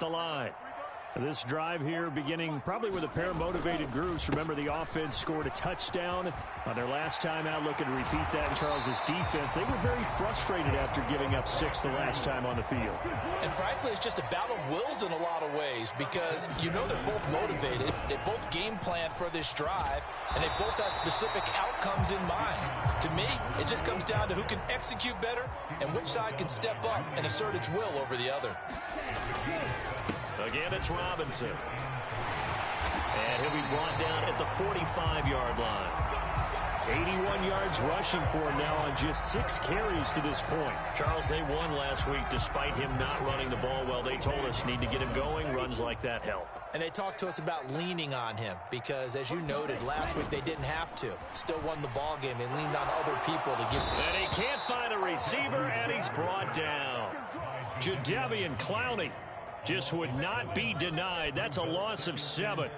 The line. This drive here beginning probably with a pair of motivated groups. Remember, the offense scored a touchdown on their last time out. Looking to repeat that in Charles' defense. They were very frustrated after giving up 6 the last time on the field. And frankly, it's just a battle of wills in a lot of ways because you know they're both motivated. They both game plan for this drive, and they both have specific outcomes in mind. To me, it just comes down to who can execute better and which side can step up and assert its will over the other. Again, it's Robinson. And he'll be brought down at the 45-yard line. 81 yards rushing for him now on just 6 carries to this point. Charles, they won last week despite him not running the ball well. They told us need to get him going. Runs like that help. And they talked to us about leaning on him because, as you noted, last week they didn't have to. Still won the ball game. They leaned on other people to give. And he can't find a receiver, and he's brought down. Jadeveon Clowney just would not be denied. That's a loss of 7.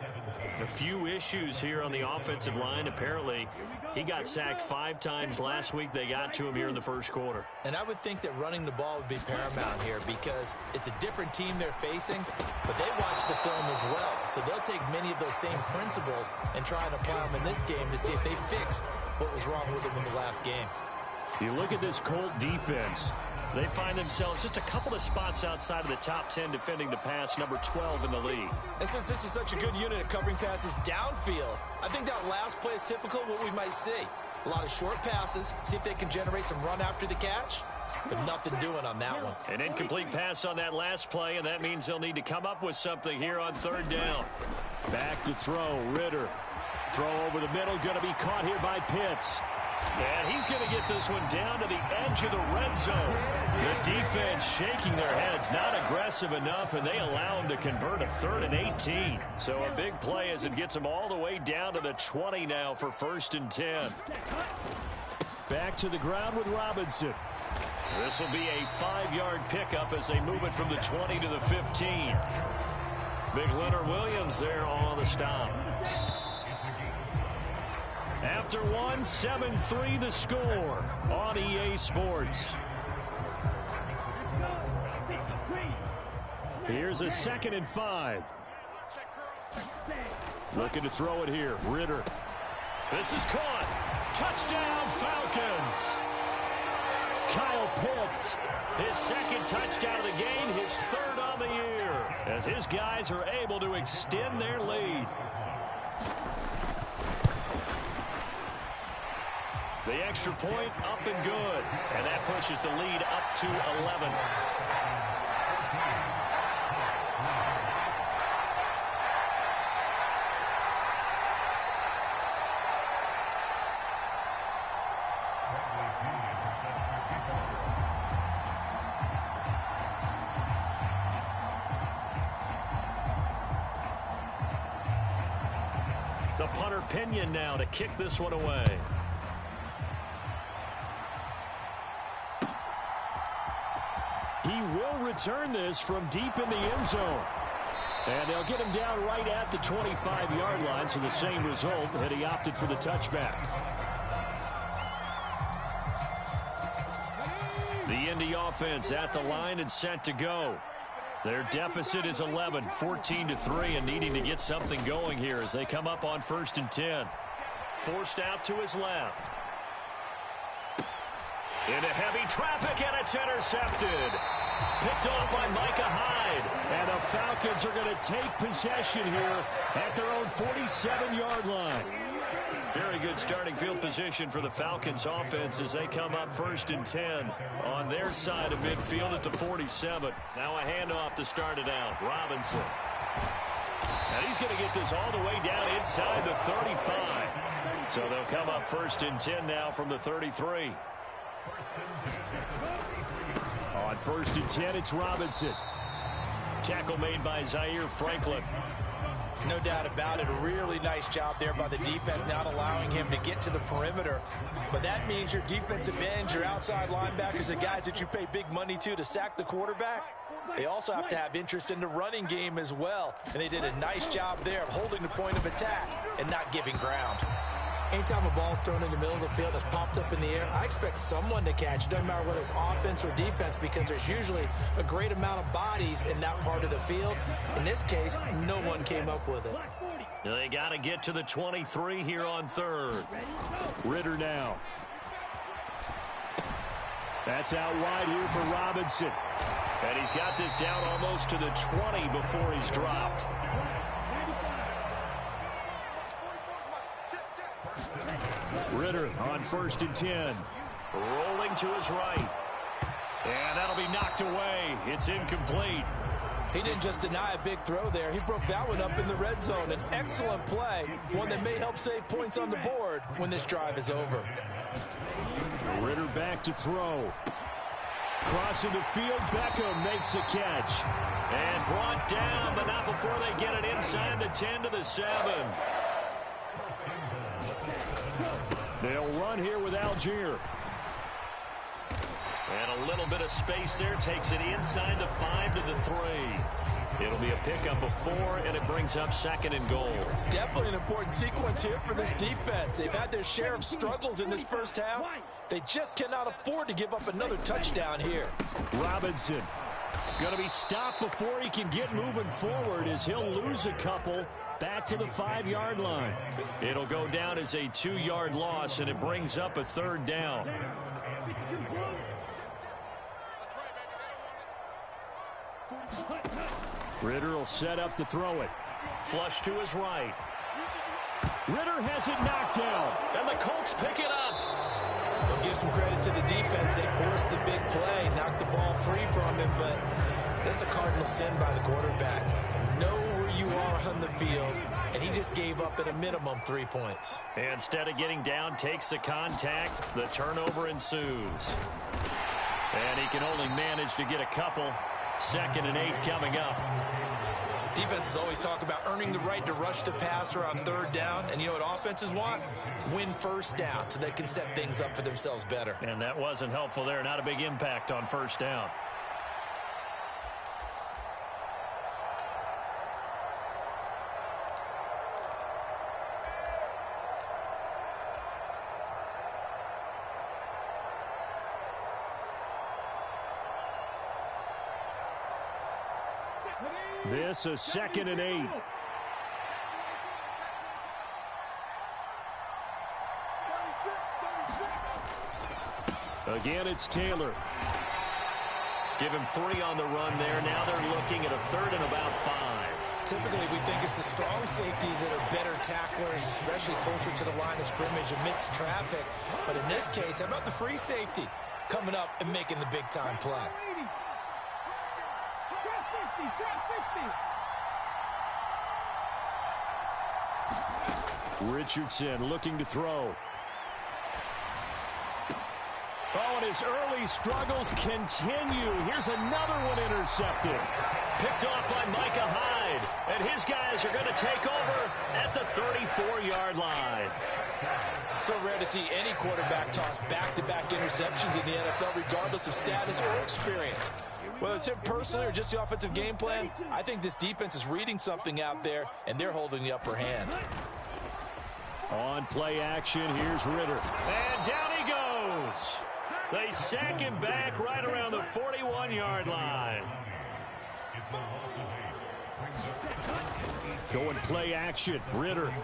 A few issues here on the offensive line. Apparently, he got sacked 5 times last week. They got to him here in the first quarter. And I would think that running the ball would be paramount here because it's a different team they're facing, but they watch the film as well. So they'll take many of those same principles and try and apply them in this game to see if they fixed what was wrong with them in the last game. You look at this Colt defense. They find themselves just a couple of spots outside of the top 10 defending the pass, number 12 in the league. And since this is such a good unit at covering passes downfield, I think that last play is typical of what we might see. A lot of short passes, see if they can generate some run after the catch, but nothing doing on that one. An incomplete pass on that last play, and that means they'll need to come up with something here on 3rd down. Back to throw, Ritter. Throw over the middle, going to be caught here by Pitts. And he's going to get this one down to the edge of the red zone. The defense shaking their heads, not aggressive enough, and they allow him to convert a 3rd and 18. So a big play as it gets them all the way down to the 20 now for 1st and 10. Back to the ground with Robinson. This will be a 5-yard pickup as they move it from the 20 to the 15. Big Leonard Williams there on the stop. After 1, 7-3 the score on EA Sports. Here's a 2nd and 5. Looking to throw it here. Ritter. This is caught. Touchdown, Falcons. Kyle Pitts, his 2nd touchdown of the game, his 3rd on the year, as his guys are able to extend their lead. The extra point up and good. And that pushes the lead up to 11. The punter Pinion now to kick this one away. He will return this from deep in the end zone. And they'll get him down right at the 25-yard line, so the same result that he opted for the touchback. The Indy offense at the line and set to go. Their deficit is 11, 14-3, and needing to get something going here as they come up on 1st and 10. Forced out to his left. Into heavy traffic, and it's intercepted. Picked off by Micah Hyde. And the Falcons are going to take possession here at their own 47-yard line. Very good starting field position for the Falcons offense as they come up 1st and 10 on their side of midfield at the 47. Now a handoff to start it out. Robinson. And he's going to get this all the way down inside the 35. So they'll come up 1st and 10 now from the 33. On 1st and 10, it's Robinson. Tackle made by Zaire Franklin. No doubt about it. A really nice job there by the defense, not allowing him to get to the perimeter. But that means your defensive ends, your outside linebackers, the guys that you pay big money to sack the quarterback, they also have to have interest in the running game as well. And they did a nice job there of holding the point of attack and not giving ground. Anytime a ball's thrown in the middle of the field that's popped up in the air, I expect someone to catch it. Doesn't matter whether it's offense or defense, because there's usually a great amount of bodies in that part of the field. In this case, no one came up with it. They got to get to the 23 here on third. Ritter now. That's out wide here for Robinson. And he's got this down almost to the 20 before he's dropped. Ritter on 1st and 10. Rolling to his right. And that'll be knocked away. It's incomplete. He didn't just deny a big throw there. He broke that one up in the red zone. An excellent play, one that may help save points on the board when this drive is over. Ritter back to throw. Crossing the field, Beckham makes a catch. And brought down, but not before they get it inside the 10 to the 7. They'll run here with Algier. And a little bit of space there. Takes it inside the 5 to the 3. It'll be a pickup of 4, and it brings up 2nd and goal. Definitely an important sequence here for this defense. They've had their share of struggles in this first half. They just cannot afford to give up another touchdown here. Robinson going to be stopped before he can get moving forward, as he'll lose a couple. Back to the 5-yard line. It'll go down as a 2-yard loss, and it brings up a 3rd down. Ritter will set up to throw it. Flush to his right. Ritter has it knocked down, and the Colts pick it up. We'll give some credit to the defense. They forced the big play, knocked the ball free from him, but that's a cardinal sin by the quarterback. Know where you are on the field, and he just gave up at a minimum 3 points. Instead of getting down, takes the contact. The turnover ensues. And he can only manage to get a couple. 2nd and 8 coming up. Defenses always talk about earning the right to rush the passer on 3rd down, and you know what offenses want? Win 1st down so they can set things up for themselves better. And that wasn't helpful there. Not a big impact on 1st down. This is 2nd and 8. Again, it's Taylor. Give him 3 on the run there. Now they're looking at a 3rd and about 5. Typically, we think it's the strong safeties that are better tacklers, especially closer to the line of scrimmage amidst traffic. But in this case, how about the free safety coming up and making the big-time play? Richardson looking to throw. Oh, and his early struggles continue. Here's another one intercepted. Picked off by Micah Hyde. And his guys are going to take over at the 34-yard line. So rare to see any quarterback toss back-to-back interceptions in the NFL, regardless of status or experience. Whether it's him personally or just the offensive game plan, I think this defense is reading something out there, and they're holding the upper hand. On play action, here's Ritter. And down he goes. They sack him back right around the 41-yard line. Going play action, Ritter.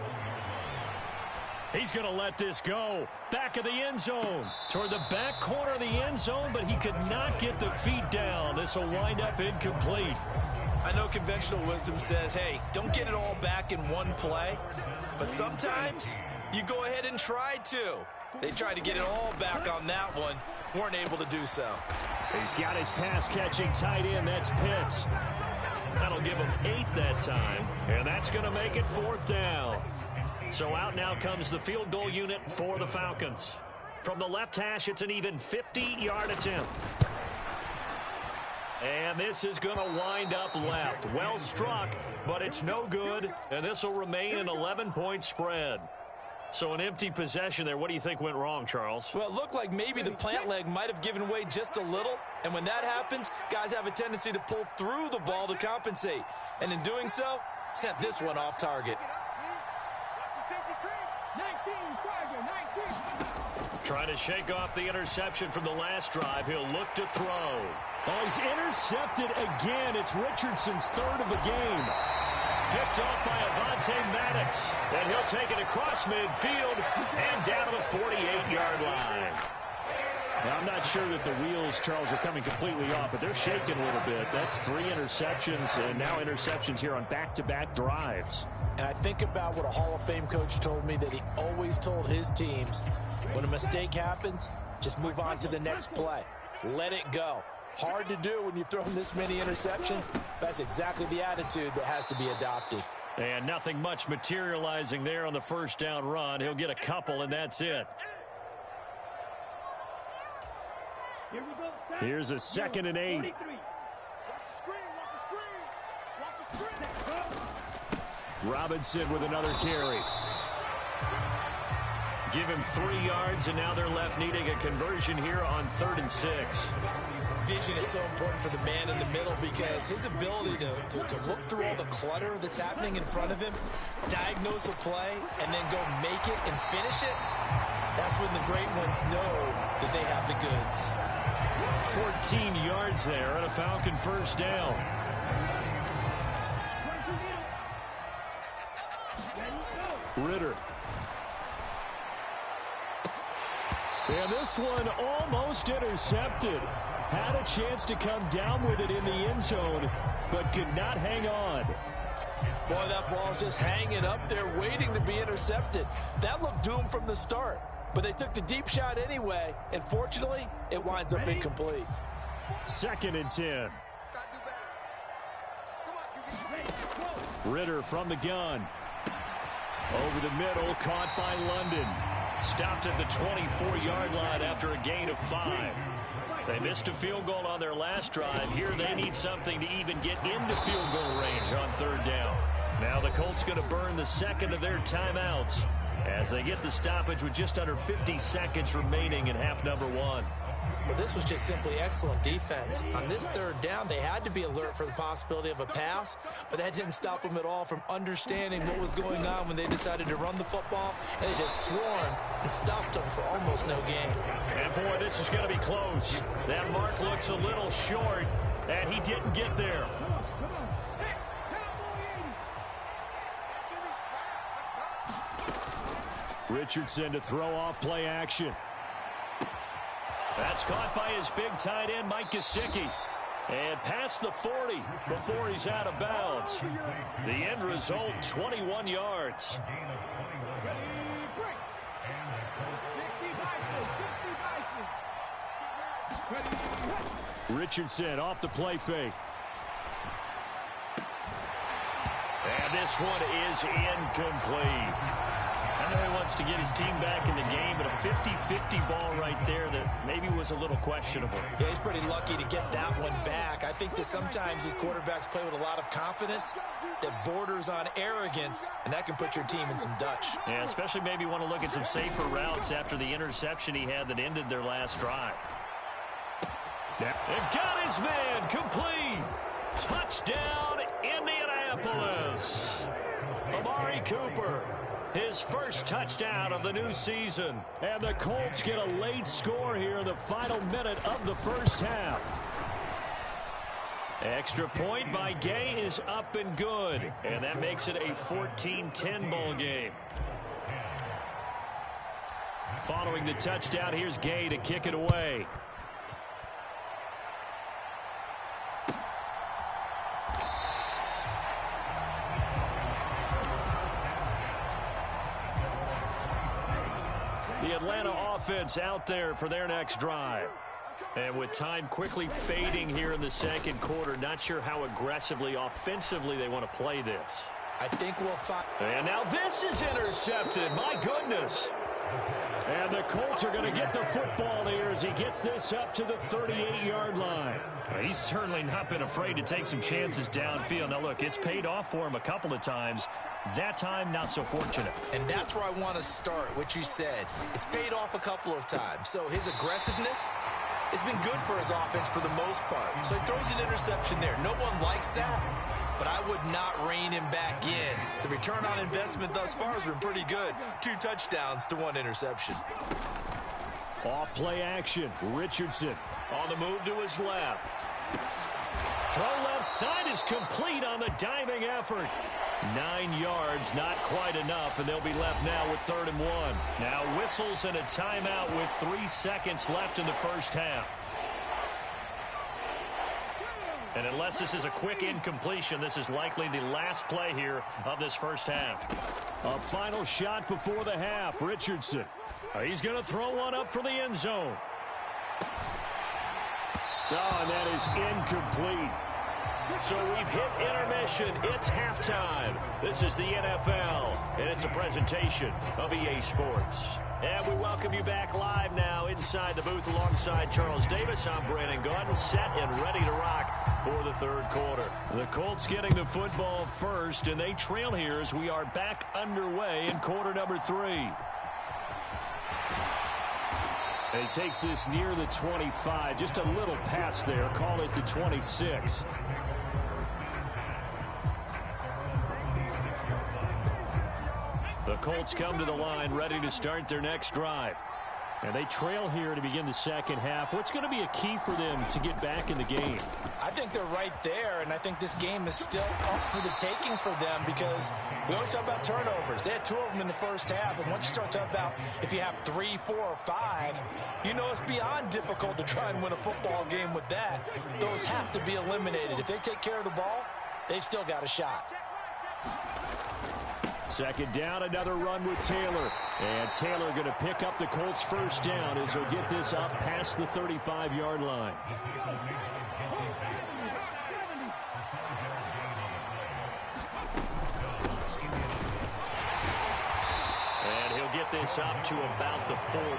He's going to let this go. Back of the end zone. Toward the back corner of the end zone, but he could not get the feet down. This will wind up incomplete. I know conventional wisdom says, hey, don't get it all back in one play. But sometimes you go ahead and try to. They tried to get it all back on that one. Weren't able to do so. He's got his pass-catching tight end. That's Pitts. That'll give him 8 that time. And that's going to make it 4th down. So out now comes the field goal unit for the Falcons. From the left hash, it's an even 50-yard attempt. And this is going to wind up left. Well struck, but it's no good. And this will remain an 11-point spread. So an empty possession there. What do you think went wrong, Charles? Well, it looked like maybe the plant leg might have given way just a little. And when that happens, guys have a tendency to pull through the ball to compensate. And in doing so, sent this one off target. Trying to shake off the interception from the last drive. He'll look to throw. Oh, he's intercepted again. It's Richardson's third of the game. Picked off by Avonte Maddox. And he'll take it across midfield and down to the 48-yard line. Now, I'm not sure that the wheels, Charles, are coming completely off, but they're shaking a little bit. That's 3 interceptions and now interceptions here on back-to-back drives. And I think about what a Hall of Fame coach told me that he always told his teams, when a mistake happens, just move on to the next play. Let it go. Hard to do when you've thrown this many interceptions. That's exactly the attitude that has to be adopted. And nothing much materializing there on the first down run. He'll get a couple, and that's it. Here's a 2nd and 8. Robinson with another carry. Give him 3 yards, and now they're left needing a conversion here on 3rd and 6. Vision is so important for the man in the middle because his ability to look through all the clutter that's happening in front of him, diagnose a play, and then go make it and finish it, that's when the great ones know that they have the goods. 14 yards there and a Falcon first down. Ritter. And this one almost intercepted. Had a chance to come down with it in the end zone, but could not hang on. Boy, that ball's just hanging up there waiting to be intercepted. That looked doomed from the start, but they took the deep shot anyway, and fortunately, it winds up incomplete. 2nd and 10. Ritter from the gun. Over the middle, caught by London. Stopped at the 24-yard line after a gain of 5. They missed a field goal on their last drive. Here they need something to even get into field goal range on 3rd down. Now the Colts going to burn the 2nd of their timeouts as they get the stoppage with just under 50 seconds remaining in half number 1. Well, this was just simply excellent defense. On this 3rd down, they had to be alert for the possibility of a pass, but that didn't stop them at all from understanding what was going on when they decided to run the football, and they just swarmed and stopped them for almost no gain. And, boy, this is going to be close. That mark looks a little short, and he didn't get there. Richardson to throw off play action. That's caught by his big tight end, Mike Gesicki. And past the 40 before he's out of bounds. The end result, 21 yards. Richardson off the play fake. And this one is incomplete. I know he wants to get his team back in the game, but a 50-50 ball right there that maybe was a little questionable. Yeah, he's pretty lucky to get that one back. I think that sometimes these quarterbacks play with a lot of confidence that borders on arrogance, and that can put your team in some Dutch. Yeah, especially maybe want to look at some safer routes after the interception he had that ended their last drive. And got his man complete. Touchdown, Indianapolis. Amari Cooper. His first touchdown of the new season. And the Colts get a late score here in the final minute of the first half. Extra point by Gay is up and good. And that makes it a 14-10 ball game. Following the touchdown, here's Gay to kick it away. The Atlanta offense out there for their next drive. And with time quickly fading here in the second quarter, not sure how aggressively, offensively they want to play this. I think we'll find. And now this is intercepted. My goodness. And the Colts are going to get the football here as he gets this up to the 38-yard line. He's certainly not been afraid to take some chances downfield. Now, look, it's paid off for him a couple of times. That time, not so fortunate. And that's where I want to start, what you said. It's paid off a couple of times. So his aggressiveness has been good for his offense for the most part. So he throws an interception there. No one likes that. but I would not rein him back in. The return on investment thus far has been pretty good. 2 touchdowns to 1 interception. Off play action. Richardson on the move to his left. Throw left side is complete on the diving effort. 9 yards, not quite enough, and they'll be left now with 3rd and 1. Now whistles and a timeout with 3 seconds left in the first half. And unless this is a quick incompletion, this is likely the last play here of this first half. A final shot before the half. Richardson. He's going to throw one up for the end zone. Oh, and that is incomplete. So we've hit intermission. It's halftime. This is the NFL, and it's a presentation of EA Sports. And we welcome you back live now inside the booth alongside Charles Davis. I'm Brandon Gaudin, set and ready to rock for the 3rd quarter. The Colts getting the football first, and they trail here as we are back underway in quarter number 3. He takes this near the 25, just a little pass there, call it the 26. The Colts come to the line ready to start their next drive. And they trail here to begin the second half. What's going to be a key for them to get back in the game? I think they're right there, and I think this game is still up for the taking for them because we always talk about turnovers. They had 2 of them in the first half, and once you start talking about if you have 3, 4, or 5, you know it's beyond difficult to try and win a football game with that. Those have to be eliminated. If they take care of the ball, they've still got a shot. Second down, another run with Taylor. And Taylor going to pick up the Colts' first down as he'll get this up past the 35-yard line. And he'll get this up to about the 40.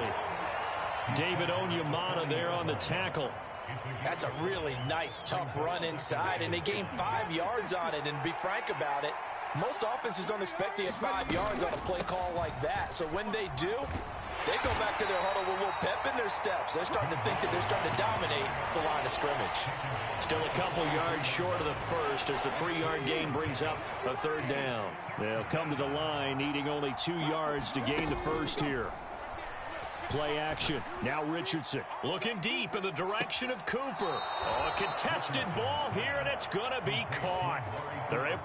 David Onyemata there on the tackle. That's a really nice, tough run inside, and they gained 5 yards on it. And to be frank about it, most offenses don't expect to get 5 yards on a play call like that. So when they do, they go back to their huddle with a little pep in their steps. They're starting to think that they're starting to dominate the line of scrimmage. Still a couple yards short of the first as the 3-yard gain brings up a 3rd down. They'll come to the line needing only 2 yards to gain the first here. Play action. Now Richardson looking deep in the direction of Cooper. Oh, a contested ball here, and it's going to be caught. They're able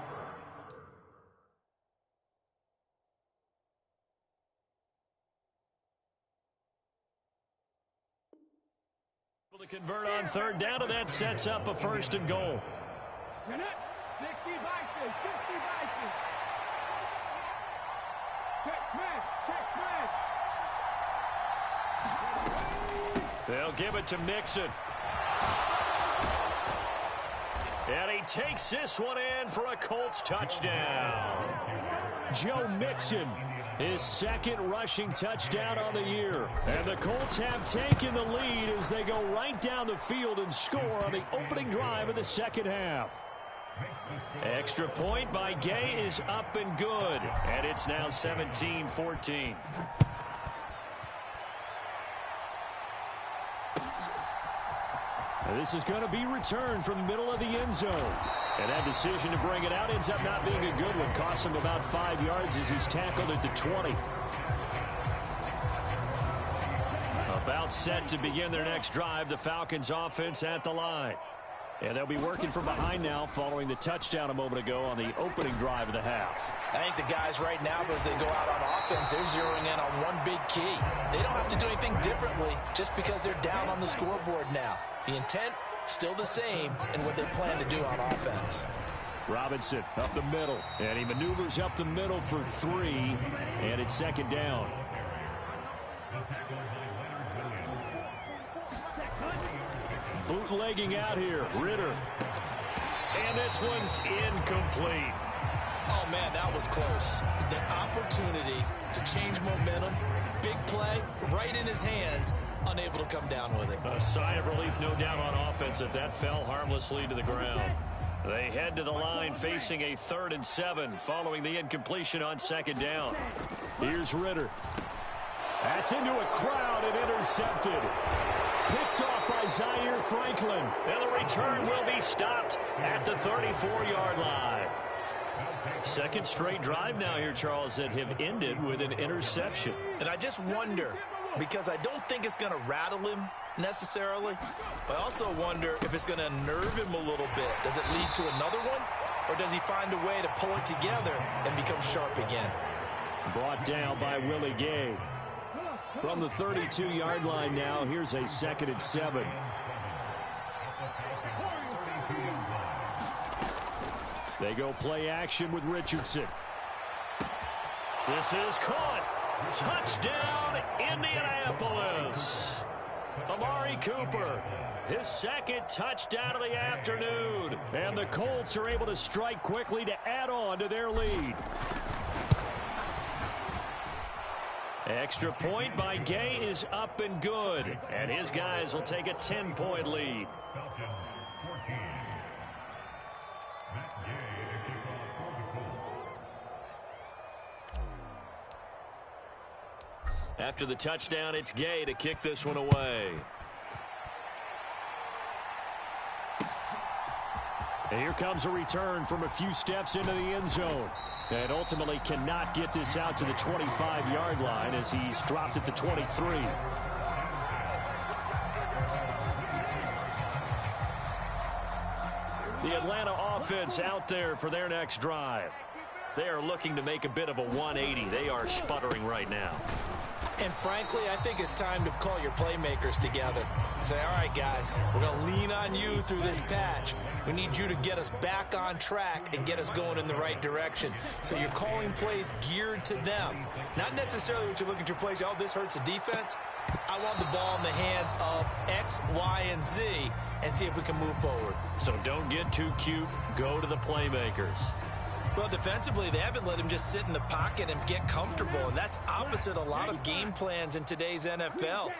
to convert on 3rd down, and that sets up a 1st and goal. They'll give it to Mixon. And he takes this one in for a Colts touchdown. Joe Mixon, his 2nd rushing touchdown on the year. And the Colts have taken the lead as they go right down the field and score on the opening drive of the second half. Extra point by Gay is up and good. And it's now 17-14. This is going to be returned from the middle of the end zone. And that decision to bring it out ends up not being a good one. Costs him about 5 yards as he's tackled at the 20. About set to begin their next drive. The Falcons offense at the line. And they'll be working from behind now following the touchdown a moment ago on the opening drive of the half. I think the guys right now, as they go out on offense, they're zeroing in on one big key. They don't have to do anything differently just because they're down on the scoreboard now. The intent, still the same in what they plan to do on offense. Robinson up the middle, and he maneuvers up the middle for 3, and it's 2nd down. Bootlegging out here, Ritter. And this one's incomplete. Oh, man, that was close. The opportunity to change momentum, big play, right in his hands, unable to come down with it. A sigh of relief, no doubt, on offense that fell harmlessly to the ground. They head to the line facing a 3rd and 7 following the incompletion on 2nd down. Here's Ritter. That's into a crowd and intercepted. picked off by Zaire Franklin. And the return will be stopped at the 34-yard line. Second straight drive now here, Charles, that have ended with an interception. And I just wonder, because I don't think it's going to rattle him necessarily, but I also wonder if it's going to unnerve him a little bit. Does it lead to another one, or does he find a way to pull it together and become sharp again? Brought down by Willie Gay. From the 32-yard line now, here's a 2nd and 7. They go play action with Richardson. This is caught. Touchdown, Indianapolis. Amari Cooper, his 2nd touchdown of the afternoon. And the Colts are able to strike quickly to add on to their lead. Extra point by Gay is up and good. And his guys will take a 10-point lead. After the touchdown, it's Gay to kick this one away. And here comes a return from a few steps into the end zone. And ultimately cannot get this out to the 25-yard line as he's dropped at the 23. The Atlanta offense out there for their next drive. They are looking to make a bit of a 180. They are sputtering right now. And frankly, I think it's time to call your playmakers together and say, all right, guys, we're going to lean on you through this patch. We need you to get us back on track and get us going in the right direction. So you're calling plays geared to them. Not necessarily what you look at your plays, oh, this hurts the defense. I want the ball in the hands of X, Y, and Z and see if we can move forward. So don't get too cute. Go to the playmakers. Well, defensively, they haven't let him just sit in the pocket and get comfortable, and that's opposite a lot of game plans in today's NFL.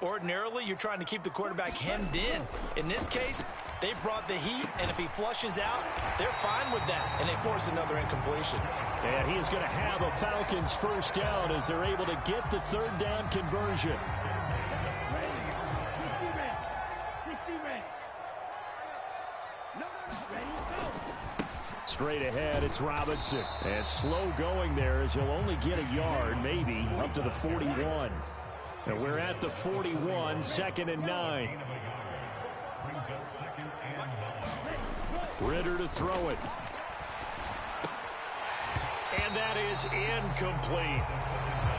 Ordinarily, you're trying to keep the quarterback hemmed in. In this case, they brought the heat, and if he flushes out, they're fine with that, and they force another incompletion. And he is going to have a Falcons first down as they're able to get the 3rd down conversion. Straight ahead, it's Robinson. And slow going there as he'll only get a yard, maybe, up to the 41. And we're at the 41, 2nd and 9. Ritter to throw it. And that is incomplete.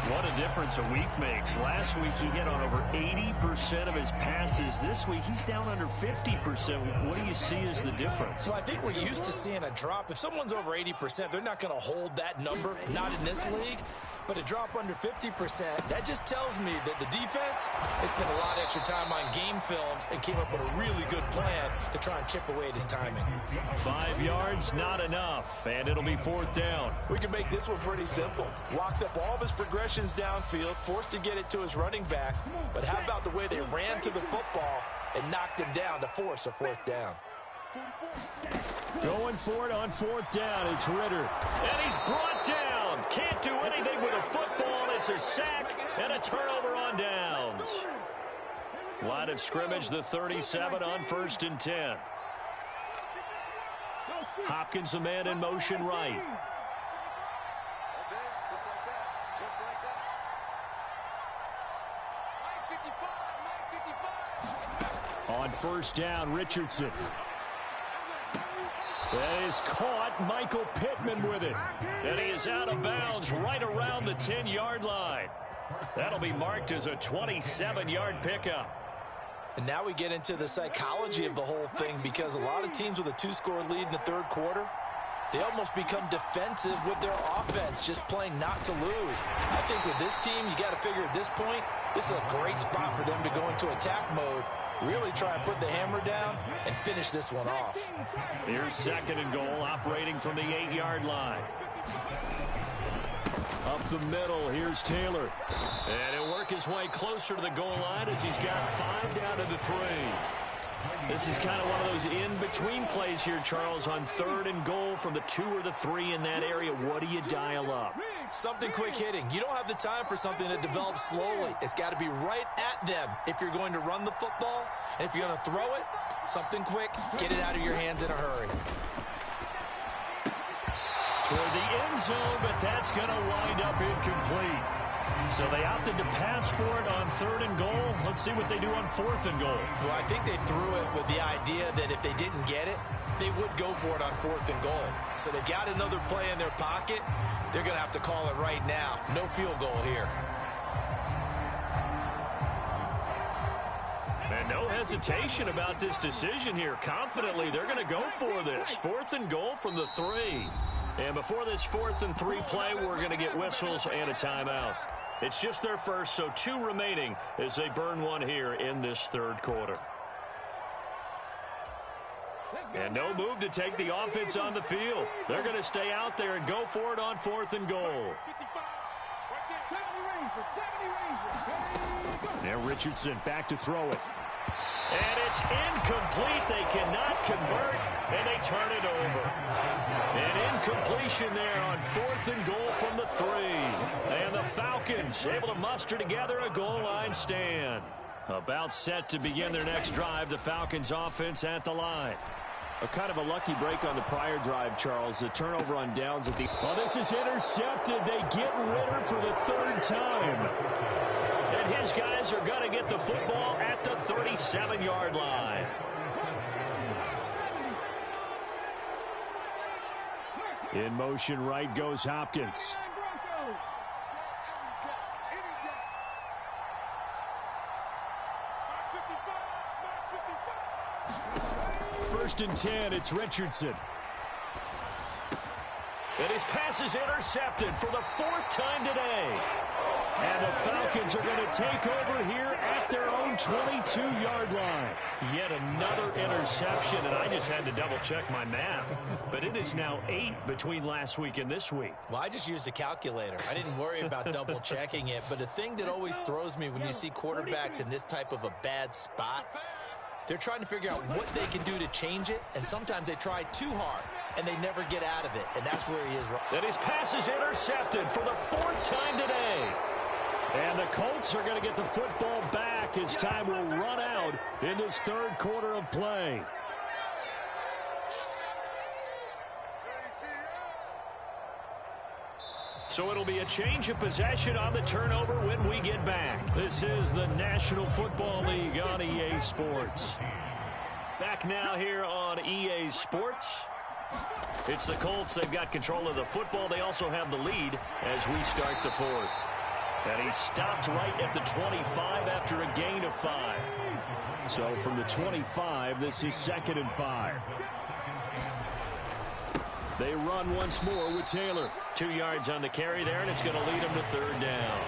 What a difference a week makes. Last week he hit on over 80% of his passes. This week he's down under 50%. What do you see as the difference? Well, I think we're used to seeing a drop. If someone's over 80%, they're not going to hold that number, not in this league. But a drop under 50%, that just tells me that the defense has spent a lot of extra time on game films and came up with a really good plan to try and chip away at his timing. 5 yards, not enough, and it'll be 4th down. We can make this one pretty simple. Locked up all of his progressions downfield, forced to get it to his running back. But how about the way they ran to the football and knocked him down to force a 4th down? Going for it on 4th down, it's Ritter. And he's brought down. Can't do anything with a football. It's a sack and a turnover on downs. Line of scrimmage, the 37 on 1st and 10. Hopkins, the man in motion right. On 1st down, Richardson. That is caught. Michael Pittman with it. And he is out of bounds right around the 10-yard line. That'll be marked as a 27-yard pickup. And now we get into the psychology of the whole thing, because a lot of teams with a 2-score lead in the 3rd quarter, they almost become defensive with their offense, just playing not to lose. I think with this team, you got to figure at this point, this is a great spot for them to go into attack mode, really try and put the hammer down and finish this one off. Here's 2nd and goal, operating from the 8-yard line. Up the middle, here's Taylor. And he'll work his way closer to the goal line as he's got 5 down to the 3. This is kind of one of those in-between plays here, Charles, on 3rd and goal from the 2 or the 3 in that area. What do you dial up? Something quick hitting. You don't have the time for something that develops slowly. It's got to be right at them if you're going to run the football. And if you're going to throw it, something quick, get it out of your hands in a hurry. Toward the end zone, but that's going to wind up incomplete. So they opted to pass for it on 3rd and goal. Let's see what they do on 4th and goal. Well, I think they threw it with the idea that if they didn't get it, they would go for it on 4th and goal. So they've got another play in their pocket. They're going to have to call it right now. No field goal here. And no hesitation about this decision here. Confidently, they're going to go for this. 4th and goal from the 3. And before this 4th and 3 play, we're going to get whistles and a timeout. It's just their first, so 2 remaining as they burn one here in this 3rd quarter. And no move to take the offense on the field. They're going to stay out there and go for it on 4th and goal. Now Richardson back to throw it. And it's incomplete. They cannot convert, and they turn it over. An incompletion there on 4th and goal from the 3. And the Falcons able to muster together a goal line stand. About set to begin their next drive, the Falcons offense at the line. A kind of a lucky break on the prior drive, Charles. The turnover on downs at the... Oh, this is intercepted. They get Ritter for the 3rd time. And his guys are going to get the football at the 37-yard line. In motion right goes Hopkins. First and 10, it's Richardson. And his pass is intercepted for the 4th time today. And the Falcons are going to take over here at their own 22-yard line. Yet another interception, and I just had to double-check my math. But it is now 8 between last week and this week. Well, I just used a calculator. I didn't worry about double-checking it. But the thing that always throws me when you see quarterbacks in this type of a bad spot, they're trying to figure out what they can do to change it, and sometimes they try too hard, and they never get out of it, and that's where he is. And his pass is intercepted for the 4th time today. And the Colts are going to get the football back as time will run out in this 3rd quarter of play. So it'll be a change of possession on the turnover when we get back. This is the National Football League on EA Sports. Back now here on EA Sports. It's the Colts. They've got control of the football. They also have the lead as we start the 4th. And he stopped right at the 25 after a gain of 5. So from the 25, this is 2nd and 5. They run once more with Taylor. 2 yards on the carry there, and it's going to lead them to 3rd down.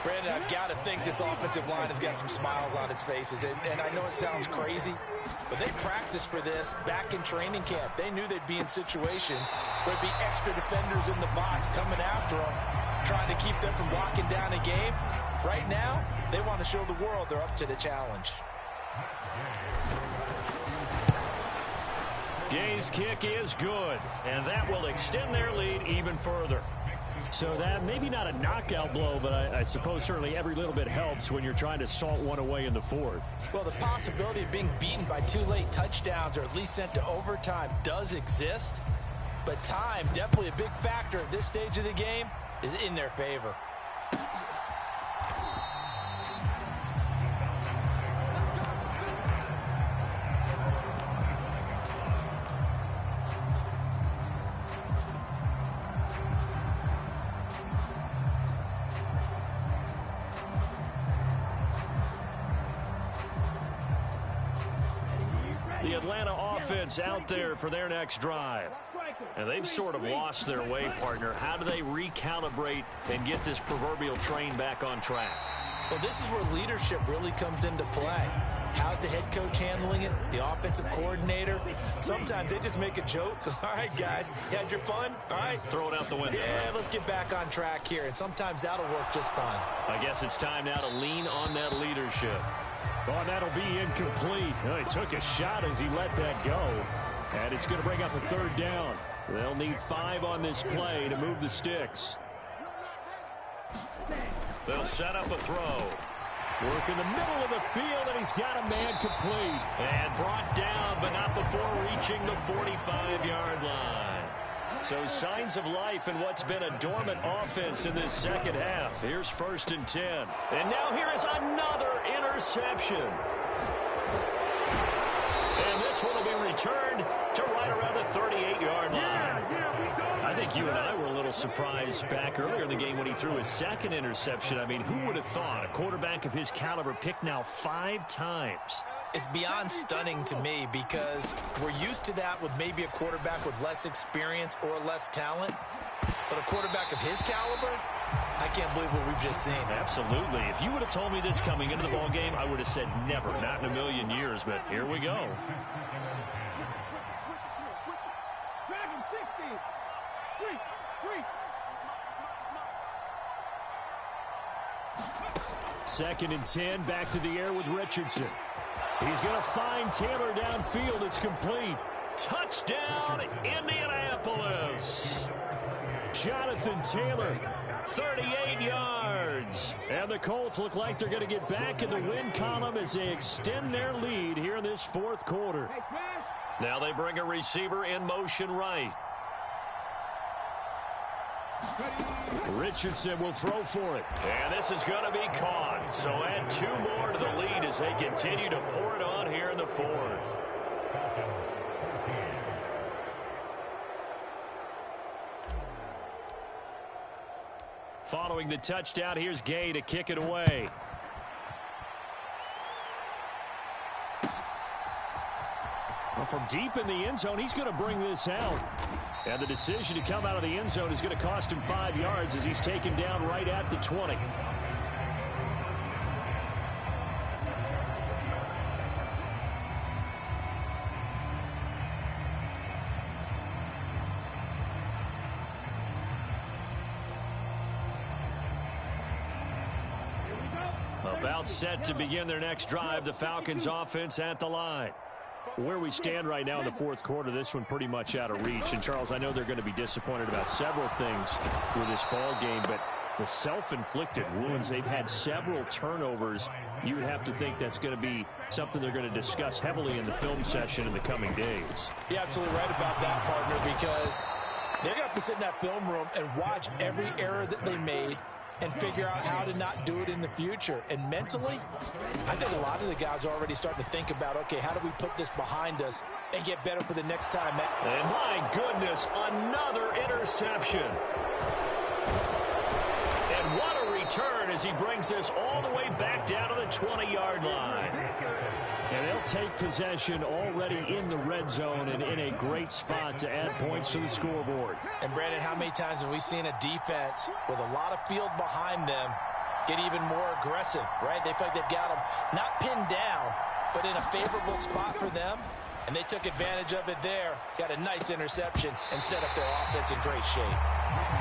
Brandon, I've got to think this offensive line has got some smiles on its faces. And I know it sounds crazy, but they practiced for this back in training camp. They knew they'd be in situations where there'd be extra defenders in the box coming after them, trying to keep them from locking down a game. Right now, they want to show the world they're up to the challenge. Gay's kick is good, and that will extend their lead even further. So that maybe not a knockout blow, but I suppose certainly every little bit helps when you're trying to salt one away in the 4th. Well, the possibility of being beaten by 2 late touchdowns or at least sent to overtime does exist, but time, definitely a big factor at this stage of the game, is in their favor. The Atlanta offense out there for their next drive. And they've sort of lost their way, partner. How do they recalibrate and get this proverbial train back on track? Well, this is where leadership really comes into play. How's the head coach handling it? The offensive coordinator? Sometimes they just make a joke. All right, guys, you had your fun? All right. Throw it out the window. Yeah, let's get back on track here. And sometimes that'll work just fine. I guess it's time now to lean on that leadership. Oh, that'll be incomplete. Oh, he took a shot as he let that go. And it's going to bring up a 3rd down. They'll need 5 on this play to move the sticks. They'll set up a throw. Work in the middle of the field, and he's got a man complete. And brought down, but not before reaching the 45-yard line. So signs of life in what's been a dormant offense in this second half. Here's 1st and 10. And now here is another interception. And this one will be returned to right around the 38-yard line. I think you and I were a little surprised back earlier in the game when he threw his second interception. I mean, who would have thought a quarterback of his caliber picked now 5 times? It's beyond stunning to me because we're used to that with maybe a quarterback with less experience or less talent. But a quarterback of his caliber, I can't believe what we've just seen. Absolutely. If you would have told me this coming into the ballgame, I would have said never, not in a million years. But here we go. Second and 10, back to the air with Richardson. He's going to find Taylor downfield. It's complete. Touchdown, Indianapolis. Jonathan Taylor, 38 yards. And the Colts look like they're going to get back in the win column as they extend their lead here in this 4th quarter. Now they bring a receiver in motion right. Richardson will throw for it. And this is going to be caught. So add 2 more to the lead as they continue to pour it on here in the 4th. Following the touchdown, here's Gay to kick it away. Well, from deep in the end zone, he's going to bring this out. And the decision to come out of the end zone is going to cost him 5 yards as he's taken down right at the 20. About set to begin their next drive, the Falcons offense at the line. Where we stand right now in the 4th quarter, this one pretty much out of reach. And, Charles, I know they're going to be disappointed about several things with this ball game, but the self-inflicted wounds, they've had several turnovers. You would have to think that's going to be something they're going to discuss heavily in the film session in the coming days. You're absolutely right about that, partner, because they're going to have to sit in that film room and watch every error that they made and figure out how to not do it in the future. And mentally, I think a lot of the guys are already starting to think about, okay, how do we put this behind us and get better for the next time? And my goodness, another interception. And what a return as he brings this all the way back down to the 20-yard line. And they'll take possession already in the red zone and in a great spot to add points to the scoreboard. And, Brandon, how many times have we seen a defense with a lot of field behind them get even more aggressive, right? They feel like they've got them not pinned down, but in a favorable spot for them. And they took advantage of it there, got a nice interception, and set up their offense in great shape.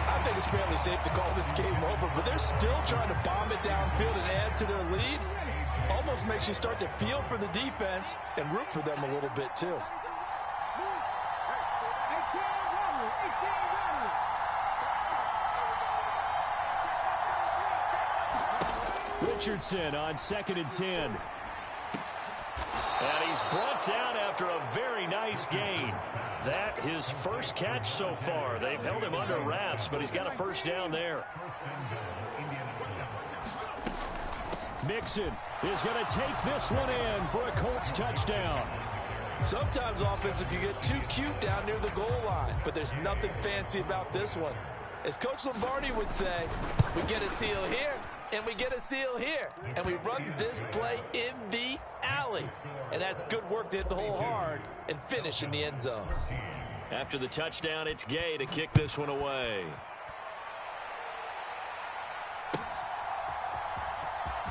I think it's fairly safe to call this game over, but they're still trying to bomb it downfield and add to their lead. Almost makes you start to feel for the defense and root for them a little bit, too. Richardson on 2nd and 10. And he's brought down after a very nice gain. That his first catch so far. They've held him under wraps, but he's got a first down there. Mixon is going to take this one in for a Colts touchdown. Sometimes offenses can get too cute down near the goal line, but there's nothing fancy about this one. As Coach Lombardi would say, we get a seal here, and we get a seal here, and we run this play in the alley. And that's good work to hit the hole hard and finish in the end zone. After the touchdown, it's Gay to kick this one away.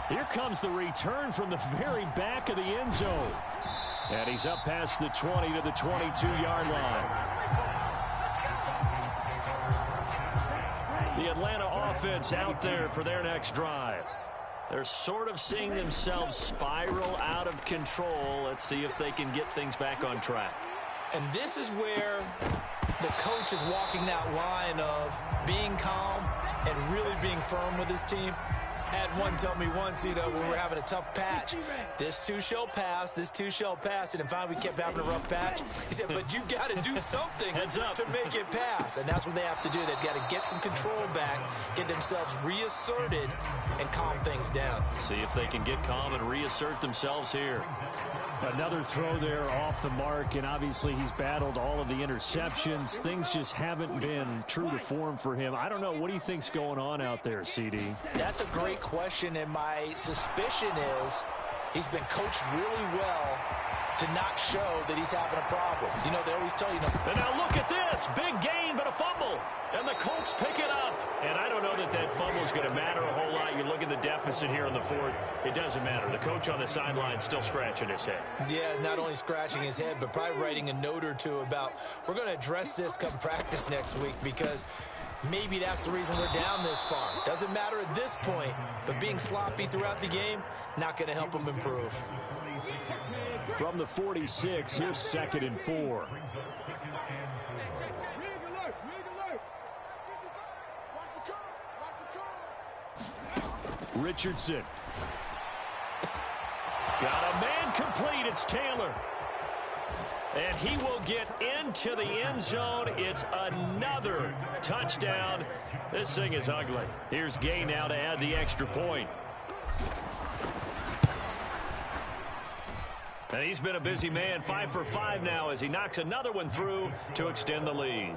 Here comes the return from the very back of the end zone. And he's up past the 20 to the 22-yard line. The Atlanta offense out there for their next drive. They're sort of seeing themselves spiral out of control. Let's see if they can get things back on track. And this is where The coach is walking that line of being calm and really being firm with his team. I had one tell me once, when we were having a tough patch, this too shall pass, this too shall pass. And finally we kept having a rough patch. He said, but you got to do something to make it pass. And that's what they have to do. They've got to get some control back, get themselves reasserted, and calm things down. See if they can get calm and reassert themselves here. Another throw there off the mark, and obviously he's battled all of the interceptions. Things just haven't been true to form for him. I don't know. What do you think's going on out there, CD? That's a great question, and my suspicion is he's been coached really well to not show that he's having a problem. They always tell you. And now look at this. Big gain, but a fumble. And the Colts pick it up. And I don't know that fumble is going to matter a whole lot. You look at the deficit here in the fourth. It doesn't matter. The coach on the sideline still scratching his head. Yeah, not only scratching his head, but probably writing a note or two about, we're going to address this come practice next week, because maybe that's the reason we're down this far. Doesn't matter at this point, but being sloppy throughout the game, not going to help him improve. From the 46, here's 2nd and 4. Richardson. Got a man complete. It's Taylor. And he will get into the end zone. It's another touchdown. This thing is ugly. Here's Gay now to add the extra point. And he's been a busy man, 5 for 5 now as he knocks another one through to extend the lead.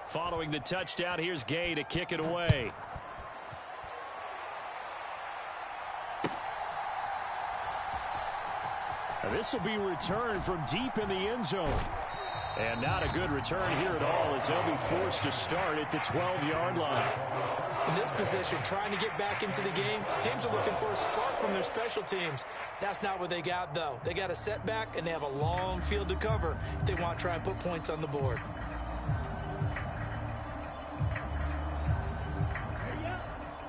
Following the touchdown, here's Gay to kick it away. This will be returned from deep in the end zone. And not a good return here at all as they'll be forced to start at the 12-yard line. In this position, trying to get back into the game, teams are looking for a spark from their special teams. That's not what they got, though. They got a setback, and they have a long field to cover if they want to try and put points on the board.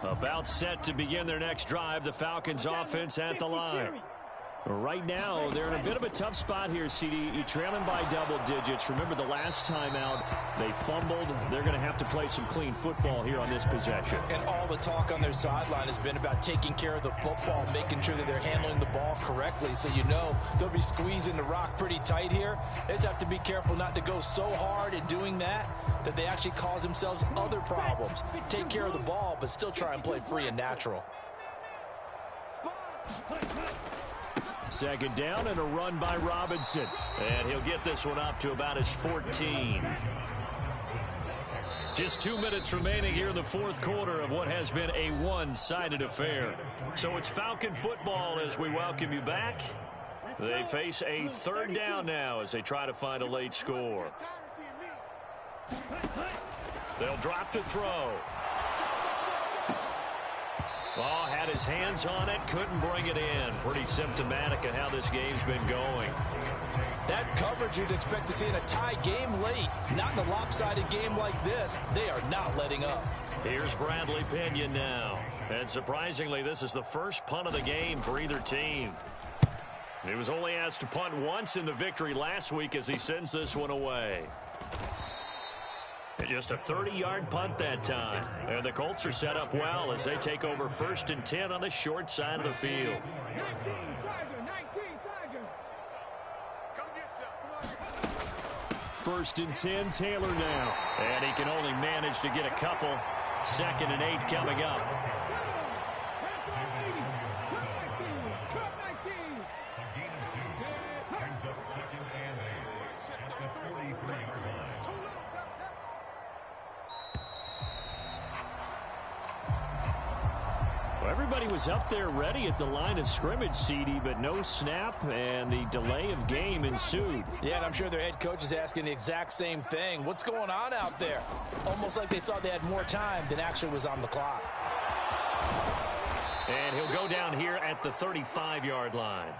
About set to begin their next drive, the Falcons offense at the line. Right now, they're in a bit of a tough spot here, CD. You're trailing by double digits. Remember the last time out, they fumbled. They're going to have to play some clean football here on this possession. And all the talk on their sideline has been about taking care of the football, making sure that they're handling the ball correctly. So they'll be squeezing the rock pretty tight here. They just have to be careful not to go so hard in doing that they actually cause themselves other problems. Take care of the ball, but still try and play free and natural. Second down and a run by Robinson. And he'll get this one up to about his 14. Just 2 minutes remaining here in the fourth quarter of what has been a one-sided affair. So it's Falcon football as we welcome you back. They face a third down now as they try to find a late score. They'll drop to throw. Oh, had his hands on it, couldn't bring it in. Pretty symptomatic of how this game's been going. That's coverage you'd expect to see in a tie game late. Not in a lopsided game like this. They are not letting up. Here's Bradley Pinion now. And surprisingly, this is the first punt of the game for either team. He was only asked to punt once in the victory last week as he sends this one away. And just a 30-yard punt that time. And the Colts are set up well as they take over 1st and 10 on the short side of the field. 1st and 10, Taylor now. And he can only manage to get a couple. 2nd and 8 coming up. Everybody was up there ready at the line of scrimmage, CD, but no snap, and the delay of game ensued. Yeah, and I'm sure their head coach is asking the exact same thing. What's going on out there? Almost like they thought they had more time than actually was on the clock. And he'll go down here at the 35-yard line.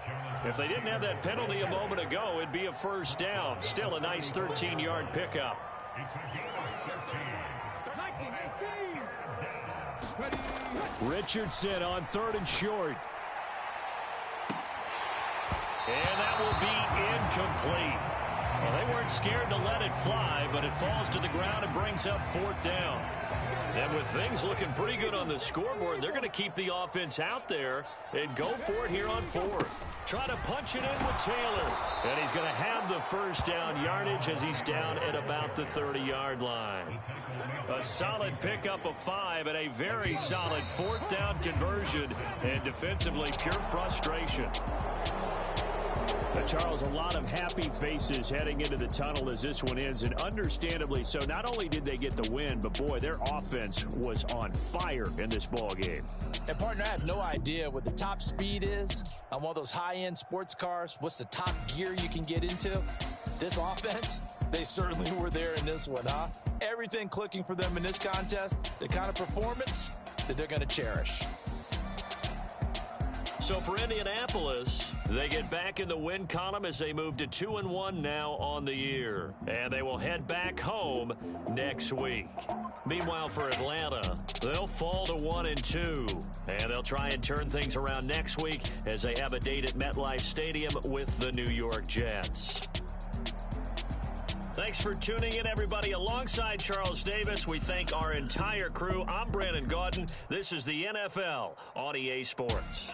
If they didn't have that penalty a moment ago, it'd be a first down. Still a nice 13-yard pickup. Richardson on 3rd and short. And that will be incomplete. Well, they weren't scared to let it fly, but it falls to the ground and brings up 4th down. And with things looking pretty good on the scoreboard, they're going to keep the offense out there and go for it here on 4th. Try to punch it in with Taylor. And he's going to have the first down yardage as he's down at about the 30-yard line. A solid pickup of 5 and a very solid 4th down conversion. And defensively, pure frustration. Charles, a lot of happy faces heading into the tunnel as this one ends, and understandably so. Not only did they get the win, but, boy, their offense was on fire in this ball game. And, partner, I have no idea what the top speed is on one of those high-end sports cars. What's the top gear you can get into? This offense, they certainly were there in this one, huh? Everything clicking for them in this contest, the kind of performance that they're going to cherish. So for Indianapolis, they get back in the win column as they move to 2-1 now on the year. And they will head back home next week. Meanwhile, for Atlanta, they'll fall to 1-2. And they'll try and turn things around next week as they have a date at MetLife Stadium with the New York Jets. Thanks for tuning in, everybody. Alongside Charles Davis, we thank our entire crew. I'm Brandon Gaudin. This is the NFL on EA Sports.